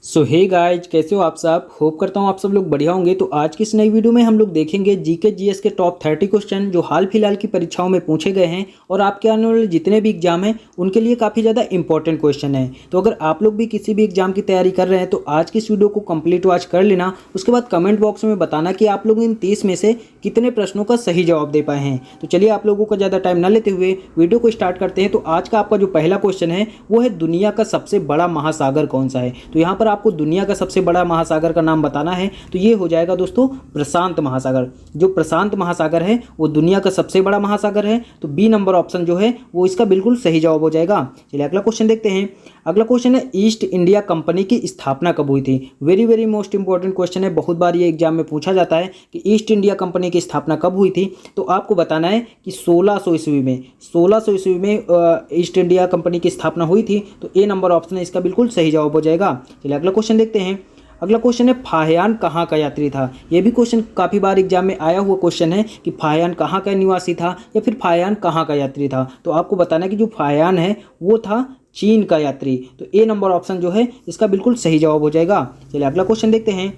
सो hey guys, कैसे हो आप सब। होप करता हूँ आप सब लोग बढ़िया होंगे। तो आज की इस नई वीडियो में हम लोग देखेंगे जीके जीएस के टॉप 30 क्वेश्चन जो हाल फिलहाल की परीक्षाओं में पूछे गए हैं और आपके आने वाले जितने भी एग्जाम हैं उनके लिए काफ़ी ज़्यादा इंपॉर्टेंट क्वेश्चन है। तो अगर आप लोग भी किसी भी एग्जाम की तैयारी कर रहे हैं तो आज की इस वीडियो को कंप्लीट वॉच कर लेना। उसके बाद कमेंट बॉक्स में बताना कि आप लोग इन 30 में से कितने प्रश्नों का सही जवाब दे पाए हैं। तो चलिए आप लोगों का ज़्यादा टाइम न लेते हुए वीडियो को स्टार्ट करते हैं। तो आज का आपका जो पहला क्वेश्चन है वो है दुनिया का सबसे बड़ा महासागर कौन सा है। तो यहाँ पर आपको दुनिया का सबसे बड़ा महासागर का नाम बताना है। तो ये हो जाएगा दोस्तों प्रशांत महासागर। जो प्रशांत महासागर है वो दुनिया का सबसे बड़ा महासागर है। तो बी नंबर ऑप्शन जो है वो इसका बिल्कुल सही जवाब हो जाएगा। चलिए अगला क्वेश्चन देखते हैं। अगला क्वेश्चन है ईस्ट इंडिया कंपनी की स्थापना कब हुई थी। Very very most important question है। बहुत बार ये एग्जाम में पूछा जाता है कि ईस्ट इंडिया कंपनी की स्थापना कब हुई थी। तो आपको बताना है कि 1600 ईस्वी में 1600 ईस्वी में ईस्ट इंडिया कंपनी की स्थापना हुई थी। तो ए नंबर ऑप्शन है इसका बिल्कुल सही जवाब हो जाएगा। चलिए अगला क्वेश्चन देखते हैं। अगला क्वेश्चन है फाहियान कहाँ का यात्री था। ये भी क्वेश्चन काफ़ी बार एग्जाम में आया हुआ क्वेश्चन है कि फाहियान कहाँ का निवासी था या फिर फाहियान कहाँ का यात्री था। तो आपको बताना है कि जो फाहियान है वो था चीन का यात्री। तो ए नंबर ऑप्शन जो है इसका बिल्कुल सही जवाब हो जाएगा। चलिए अगला क्वेश्चन देखते हैं।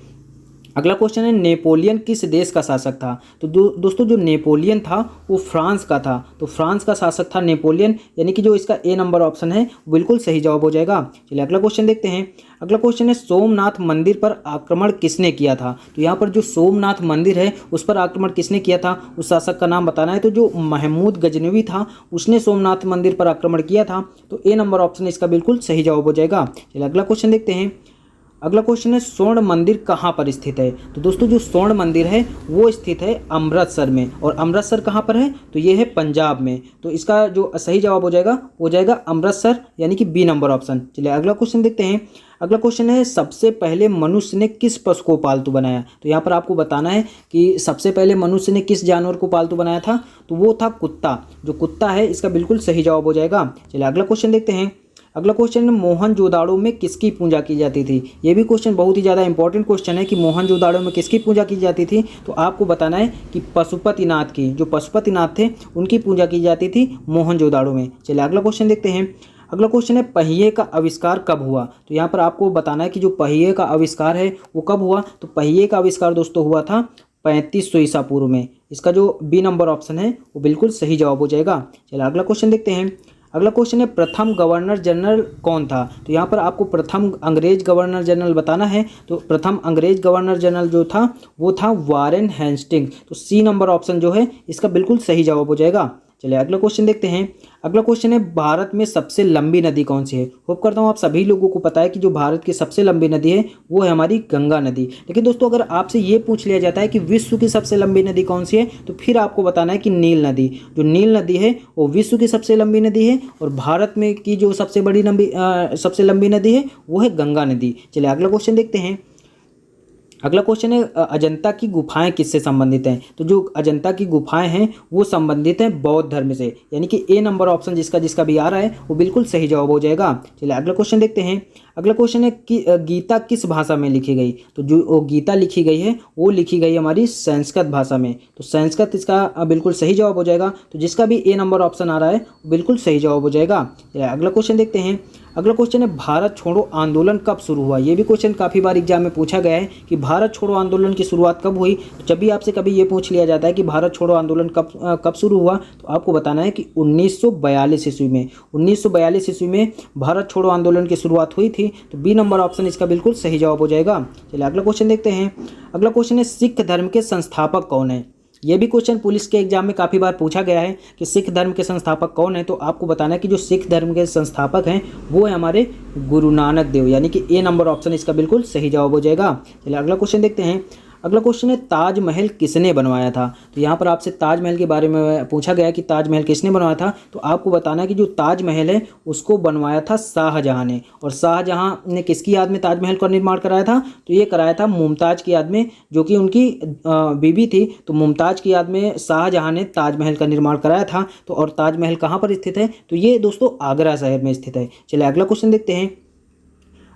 अगला क्वेश्चन है नेपोलियन किस देश का शासक था। तो दोस्तों जो नेपोलियन था वो फ्रांस का था। तो फ्रांस का शासक था नेपोलियन, यानी कि जो इसका ए नंबर ऑप्शन है बिल्कुल सही जवाब हो जाएगा। चलिए अगला क्वेश्चन देखते हैं। अगला क्वेश्चन है सोमनाथ मंदिर पर आक्रमण किसने किया था। तो यहाँ पर जो सोमनाथ मंदिर है उस पर आक्रमण किसने किया था, उस शासक का नाम बताना है। तो जो महमूद गजनवी था उसने सोमनाथ मंदिर पर आक्रमण किया था। तो ए नंबर ऑप्शन इसका बिल्कुल सही जवाब हो जाएगा। चलिए अगला क्वेश्चन देखते हैं। अगला क्वेश्चन है स्वर्ण मंदिर कहाँ पर स्थित है। तो दोस्तों जो स्वर्ण मंदिर है वो स्थित है अमृतसर में। और अमृतसर कहाँ पर है, तो ये है पंजाब में। तो इसका जो सही जवाब हो जाएगा अमृतसर, यानी कि बी नंबर ऑप्शन। चलिए अगला क्वेश्चन देखते हैं। अगला क्वेश्चन है सबसे पहले मनुष्य ने किस पशु को पालतू बनाया। तो यहाँ पर आपको बताना है कि सबसे पहले मनुष्य ने किस जानवर को पालतू बनाया था। तो वो था कुत्ता। जो कुत्ता है इसका बिल्कुल सही जवाब हो जाएगा। चलिए अगला क्वेश्चन देखते हैं। अगला क्वेश्चन मोहनजोदाड़ो में किसकी पूजा की जाती थी। ये भी क्वेश्चन बहुत ही ज़्यादा इंपॉर्टेंट क्वेश्चन है कि मोहनजोदाड़ो में किसकी पूजा की जाती थी। तो आपको बताना है कि पशुपतिनाथ की। जो पशुपतिनाथ थे उनकी पूजा की जाती थी मोहनजोदाड़ो में। चलिए अगला क्वेश्चन देखते हैं। अगला क्वेश्चन है पहिए का आविष्कार कब हुआ। तो यहाँ पर आपको बताना है कि जो पहिए का आविष्कार है वो कब हुआ। तो पहिए का आविष्कार दोस्तों हुआ था 3500 ईसा पूर्व में। इसका जो बी नंबर ऑप्शन है वो बिल्कुल सही जवाब हो जाएगा। चलिए अगला क्वेश्चन देखते हैं। अगला क्वेश्चन है प्रथम गवर्नर जनरल कौन था। तो यहाँ पर आपको प्रथम अंग्रेज गवर्नर जनरल बताना है। तो प्रथम अंग्रेज गवर्नर जनरल जो था वो था वारेन हेस्टिंग। तो सी नंबर ऑप्शन जो है इसका बिल्कुल सही जवाब हो जाएगा। चलिए अगला क्वेश्चन देखते हैं। अगला क्वेश्चन है भारत में सबसे लंबी नदी कौन सी है। होप करता हूँ आप सभी लोगों को पता है कि जो भारत की सबसे लंबी नदी है वो है हमारी गंगा नदी। लेकिन दोस्तों अगर आपसे ये पूछ लिया जाता है कि विश्व की सबसे लंबी नदी कौन सी है तो फिर आपको बताना है कि नील नदी। जो नील नदी है वो विश्व की सबसे लंबी नदी है और भारत में की जो सबसे लंबी नदी है वो है गंगा नदी। चलिए अगला क्वेश्चन देखते हैं। अगला क्वेश्चन है अजंता की गुफाएं किससे संबंधित हैं। तो जो अजंता की गुफाएं हैं वो संबंधित हैं बौद्ध धर्म से, यानी कि ए नंबर ऑप्शन जिसका भी आ रहा है वो बिल्कुल सही जवाब हो जाएगा। चलिए अगला क्वेश्चन देखते हैं। अगला क्वेश्चन है कि गीता किस भाषा में लिखी गई। तो जो गीता लिखी गई है वो लिखी गई हमारी संस्कृत भाषा में। तो संस्कृत इसका बिल्कुल सही जवाब हो जाएगा। तो जिसका भी ए नंबर ऑप्शन आ रहा है वो बिल्कुल सही जवाब हो जाएगा। चलिए अगला क्वेश्चन देखते हैं। अगला क्वेश्चन है भारत छोड़ो आंदोलन कब शुरू हुआ। ये भी क्वेश्चन काफ़ी बार एग्जाम में पूछा गया है कि भारत छोड़ो आंदोलन की शुरुआत कब हुई। तो जब भी आपसे कभी ये पूछ लिया जाता है कि भारत छोड़ो आंदोलन कब शुरू हुआ तो आपको बताना है कि 1942 ईस्वी में। 1942 ईस्वी में भारत छोड़ो आंदोलन की शुरुआत हुई थी। तो बी नंबर ऑप्शन इसका बिल्कुल सही जवाब हो जाएगा। चलिए अगला क्वेश्चन देखते हैं। अगला क्वेश्चन है सिख धर्म के संस्थापक कौन है। ये भी क्वेश्चन पुलिस के एग्जाम में काफ़ी बार पूछा गया है कि सिख धर्म के संस्थापक कौन है। तो आपको बताना है कि जो सिख धर्म के संस्थापक हैं वो है हमारे गुरु नानक देव, यानी कि ए नंबर ऑप्शन इसका बिल्कुल सही जवाब हो जाएगा। चलिए अगला क्वेश्चन देखते हैं। अगला क्वेश्चन है ताजमहल किसने बनवाया था। तो यहाँ पर आपसे ताजमहल के बारे में पूछा गया कि ताजमहल किसने बनवाया था। तो आपको बताना है कि जो ताजमहल है उसको बनवाया था शाहजहाँ ने। और शाहजहाँ ने किसकी याद में ताजमहल का निर्माण कराया था। तो ये कराया था मुमताज़ की याद में, जो कि उनकी बीबी थी। तो मुमताज़ की याद में शाहजहाँ ने ताजमहल का निर्माण कराया था। तो और ताजमहल कहाँ पर स्थित है, तो ये दोस्तों आगरा शहर में स्थित है। चलिए अगला क्वेश्चन देखते हैं।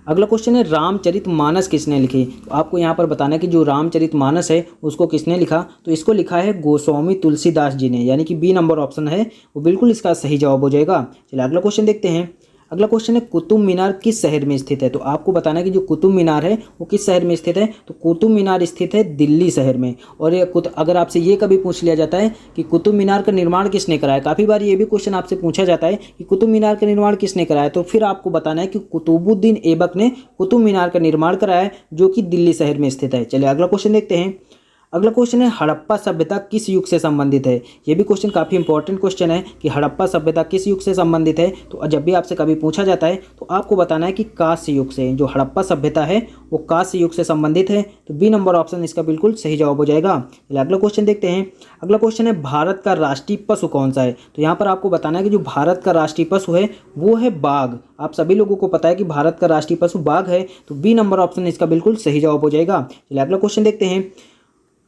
अगला क्वेश्चन है रामचरितमानस किसने लिखी। तो आपको यहाँ पर बताना है कि जो रामचरितमानस है उसको किसने लिखा। तो इसको लिखा है गोस्वामी तुलसीदास जी ने, यानी कि बी नंबर ऑप्शन है वो बिल्कुल इसका सही जवाब हो जाएगा। चलिए अगला क्वेश्चन देखते हैं। अगला क्वेश्चन है कुतुब मीनार किस शहर में स्थित है। तो आपको बताना है कि जो कुतुब मीनार है वो किस शहर में स्थित है। तो कुतुब मीनार स्थित है दिल्ली शहर में। और अगर आपसे ये कभी पूछ लिया जाता है कि कुतुब मीनार का निर्माण किसने कराया, काफ़ी बार ये भी क्वेश्चन आपसे पूछा जाता है कि कुतुब मीनार का निर्माण किसने कराया, तो फिर आपको बताना है कि कुतुबुद्दीन ऐबक ने कुतुब मीनार का निर्माण कराया है, जो कि दिल्ली शहर में स्थित है। चलिए अगला क्वेश्चन देखते हैं। अगला क्वेश्चन है हड़प्पा सभ्यता किस युग से संबंधित है। ये भी क्वेश्चन काफ़ी इंपॉर्टेंट क्वेश्चन है कि हड़प्पा सभ्यता किस युग से संबंधित है। तो जब भी आपसे कभी पूछा जाता है तो आपको बताना है कि कांस्य युग से। जो हड़प्पा सभ्यता है वो कांस्य युग से संबंधित है। तो बी नंबर ऑप्शन इसका बिल्कुल सही जवाब हो जाएगा। चलिए अगला क्वेश्चन देखते हैं। अगला क्वेश्चन है भारत का राष्ट्रीय पशु कौन सा है। तो यहाँ पर आपको बताना है कि जो भारत का राष्ट्रीय पशु है वो है बाघ। आप सभी लोगों को पता है कि भारत का राष्ट्रीय पशु बाघ है। तो बी नंबर ऑप्शन इसका बिल्कुल सही जवाब हो जाएगा। चलिए अगला क्वेश्चन देखते हैं।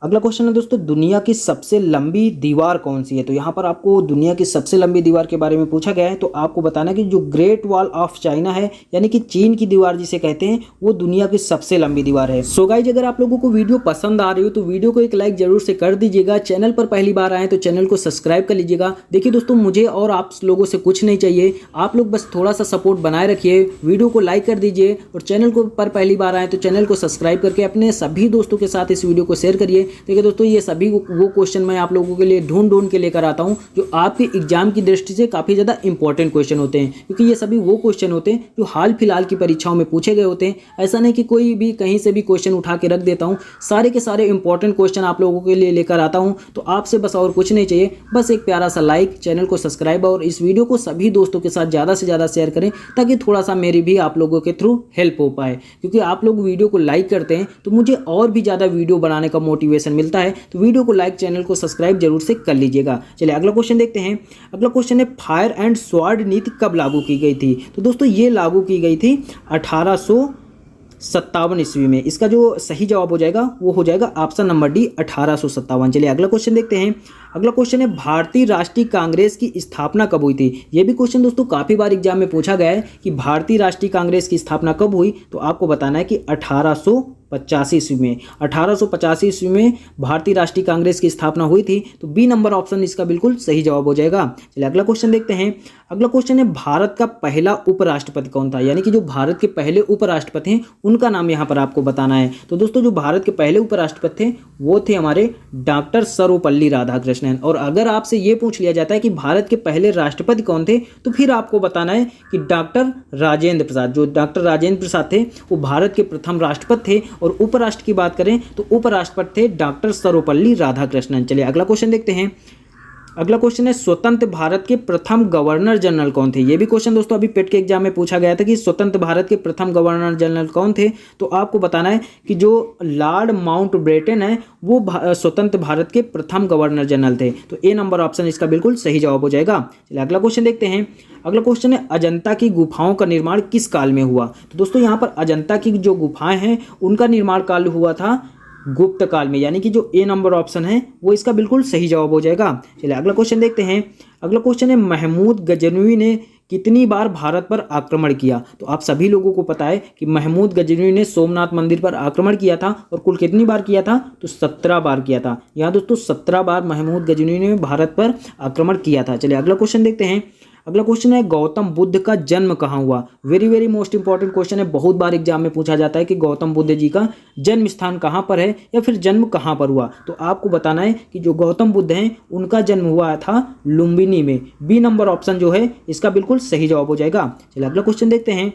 अगला क्वेश्चन है दोस्तों दुनिया की सबसे लंबी दीवार कौन सी है। तो यहाँ पर आपको दुनिया की सबसे लंबी दीवार के बारे में पूछा गया है। तो आपको बताना है कि जो ग्रेट वॉल ऑफ चाइना है, यानी कि चीन की दीवार जिसे कहते हैं, वो दुनिया की सबसे लंबी दीवार है। सो गाइज, अगर आप लोगों को वीडियो पसंद आ रही हो तो वीडियो को एक लाइक जरूर से कर दीजिएगा। चैनल पर पहली बार आए तो चैनल को सब्सक्राइब कर लीजिएगा। देखिए दोस्तों, मुझे और आप लोगों से कुछ नहीं चाहिए, आप लोग बस थोड़ा सा सपोर्ट बनाए रखिए, वीडियो को लाइक कर दीजिए और चैनल को पर पहली बार आए तो चैनल को सब्सक्राइब करके अपने सभी दोस्तों के साथ इस वीडियो को शेयर करिए। देखिए दोस्तों, ये सभी वो क्वेश्चन मैं आप लोगों के लिए ढूंढ के लेकर आता हूं जो आपके एग्जाम की दृष्टि से काफ़ी ज़्यादा इंपॉर्टेंट क्वेश्चन होते हैं, क्योंकि ये सभी वो क्वेश्चन होते हैं जो हाल फिलहाल की परीक्षाओं में पूछे गए होते हैं। ऐसा नहीं कि कोई भी कहीं से भी क्वेश्चन उठा के रख देता हूं, सारे के सारे इंपॉर्टेंट क्वेश्चन आप लोगों के लिए लेकर आता हूं। तो आपसे बस और कुछ नहीं चाहिए, बस एक प्यारा सा लाइक, चैनल को सब्सक्राइब और इस वीडियो को सभी दोस्तों के साथ ज़्यादा से ज़्यादा शेयर करें, ताकि थोड़ा सा मेरी भी आप लोगों के थ्रू हेल्प हो पाए। क्योंकि आप लोग वीडियो को लाइक करते हैं तो मुझे और भी ज़्यादा वीडियो बनाने का मोटिवेशन मिलता है। तो वीडियो को लाइक, चैनल को सब्सक्राइब जरूर से कर लीजिएगा। चलिए अगला क्वेश्चन देखते हैं। अगला क्वेश्चन है फायर एंड स्वॉर्ड नीति कब लागू की गई थी। तो दोस्तों ये लागू की गई थी 1857 ईस्वी में। इसका जो सही जवाब हो जाएगा वो हो जाएगा ऑप्शन नंबर डी 1857। चलिए अगला क्वेश्चन देखते हैं। अगला क्वेश्चन है भारतीय राष्ट्रीय कांग्रेस की स्थापना कब हुई थी। ये भी क्वेश्चन दोस्तों काफ़ी बार एग्जाम में पूछा गया है कि भारतीय राष्ट्रीय कांग्रेस की स्थापना कब हुई। तो आपको बताना है कि 1885 ईस्वी में। 1885 ईस्वी में भारतीय राष्ट्रीय कांग्रेस की स्थापना हुई थी। तो बी नंबर ऑप्शन इसका बिल्कुल सही जवाब हो जाएगा। चलिए अगला क्वेश्चन देखते हैं। अगला क्वेश्चन है भारत का पहला उपराष्ट्रपति कौन था, यानी कि जो भारत के पहले उपराष्ट्रपति हैं उनका नाम यहाँ पर आपको बताना है। तो दोस्तों जो भारत के पहले उपराष्ट्रपति थे वो थे हमारे डॉक्टर सर्वपल्ली राधाकृष्णन। और अगर आपसे ये पूछ लिया जाता है कि भारत के पहले राष्ट्रपति कौन थे, तो फिर आपको बताना है कि डॉक्टर राजेंद्र प्रसाद। जो डॉक्टर राजेंद्र प्रसाद थे वो भारत के प्रथम राष्ट्रपति थे। और उपराष्ट्र की बात करें तो उपराष्ट्रपति थे डॉक्टर सर्वपल्ली राधाकृष्णन। चलिए अगला क्वेश्चन देखते हैं। अगला क्वेश्चन है स्वतंत्र भारत के प्रथम गवर्नर जनरल कौन थे। ये भी क्वेश्चन दोस्तों अभी पेट के एग्जाम में पूछा गया था कि स्वतंत्र भारत के प्रथम गवर्नर जनरल कौन थे। तो आपको बताना है कि जो लॉर्ड माउंटबेटन है वो स्वतंत्र भारत के प्रथम गवर्नर जनरल थे। तो ए नंबर ऑप्शन इसका बिल्कुल सही जवाब हो जाएगा। चलिए अगला क्वेश्चन देखते हैं। अगला क्वेश्चन है अजंता की गुफाओं का निर्माण किस काल में हुआ। तो दोस्तों यहाँ पर अजंता की जो गुफाएं हैं उनका निर्माण काल हुआ था गुप्त काल में, यानी कि जो ए नंबर ऑप्शन है वो इसका बिल्कुल सही जवाब हो जाएगा। चलिए अगला क्वेश्चन देखते हैं। अगला क्वेश्चन है महमूद गजनवी ने कितनी बार भारत पर आक्रमण किया। तो आप सभी लोगों को पता है कि महमूद गजनवी ने सोमनाथ मंदिर पर आक्रमण किया था और कुल कितनी बार किया था, तो 17 बार किया था। यहाँ दोस्तों 17 बार महमूद गजनवी ने भारत पर आक्रमण किया था। चलिए अगला क्वेश्चन देखते हैं। अगला क्वेश्चन है गौतम बुद्ध का जन्म कहाँ हुआ। वेरी मोस्ट इंपॉर्टेंट क्वेश्चन है, बहुत बार एग्जाम में पूछा जाता है कि गौतम बुद्ध जी का जन्म स्थान कहाँ पर है या फिर जन्म कहाँ पर हुआ। तो आपको बताना है कि जो गौतम बुद्ध हैं उनका जन्म हुआ था लुम्बिनी में। बी नंबर ऑप्शन जो है इसका बिल्कुल सही जवाब हो जाएगा। चलिए अगला क्वेश्चन देखते हैं।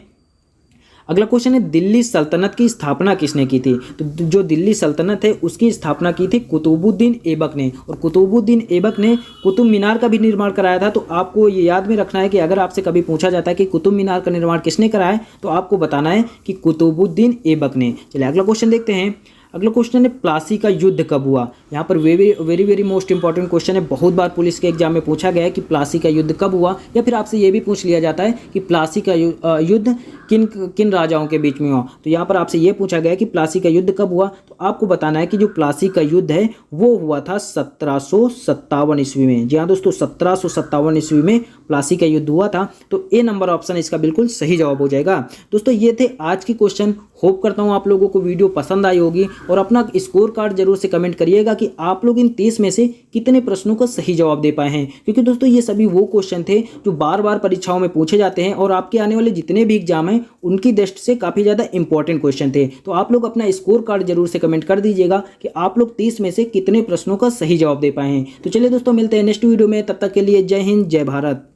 अगला क्वेश्चन है दिल्ली सल्तनत की स्थापना किसने की थी। तो जो दिल्ली सल्तनत है उसकी स्थापना की थी कुतुबुद्दीन ऐबक ने। और कुतुबुद्दीन ऐबक ने कुतुब मीनार का भी निर्माण कराया था। तो आपको ये याद में रखना है कि अगर आपसे कभी पूछा जाता है कि कुतुब मीनार का निर्माण किसने कराया है, तो आपको बताना है कि कुतुबुद्दीन ऐबक ने। चलिए अगला क्वेश्चन देखते हैं। अगला क्वेश्चन है प्लासी का युद्ध कब हुआ। यहाँ पर वेरी मोस्ट इंपॉर्टेंट क्वेश्चन है, बहुत बार पुलिस के एग्जाम में पूछा गया है कि प्लासी का युद्ध कब हुआ, या फिर आपसे ये भी पूछ लिया जाता है कि प्लासी का युद्ध किन राजाओं के बीच में हुआ। तो यहाँ पर आपसे ये पूछा गया है कि प्लासी का युद्ध कब हुआ। तो आपको बताना है कि जो प्लासी का युद्ध है वो हुआ था 1757 ईस्वी में। जी हाँ दोस्तों, 1757 ईस्वी में प्लासी का युद्ध हुआ था। तो ए नंबर ऑप्शन इसका बिल्कुल सही जवाब हो जाएगा। दोस्तों ये थे आज के क्वेश्चन। होप करता हूँ आप लोगों को वीडियो पसंद आई होगी। और अपना स्कोर कार्ड जरूर से कमेंट करिएगा कि आप लोग इन 30 में से कितने प्रश्नों का सही जवाब दे पाए हैं। क्योंकि दोस्तों ये सभी वो क्वेश्चन थे जो बार बार परीक्षाओं में पूछे जाते हैं और आपके आने वाले जितने भी एग्जाम हैं उनकी दृष्टि से काफ़ी ज़्यादा इंपॉर्टेंट क्वेश्चन थे। तो आप लोग अपना स्कोर कार्ड जरूर से कमेंट कर दीजिएगा कि आप लोग 30 में से कितने प्रश्नों का सही जवाब दे पाए हैं। तो चलिए दोस्तों, मिलते हैं नेक्स्ट वीडियो में, तब तक के लिए जय हिंद जय भारत।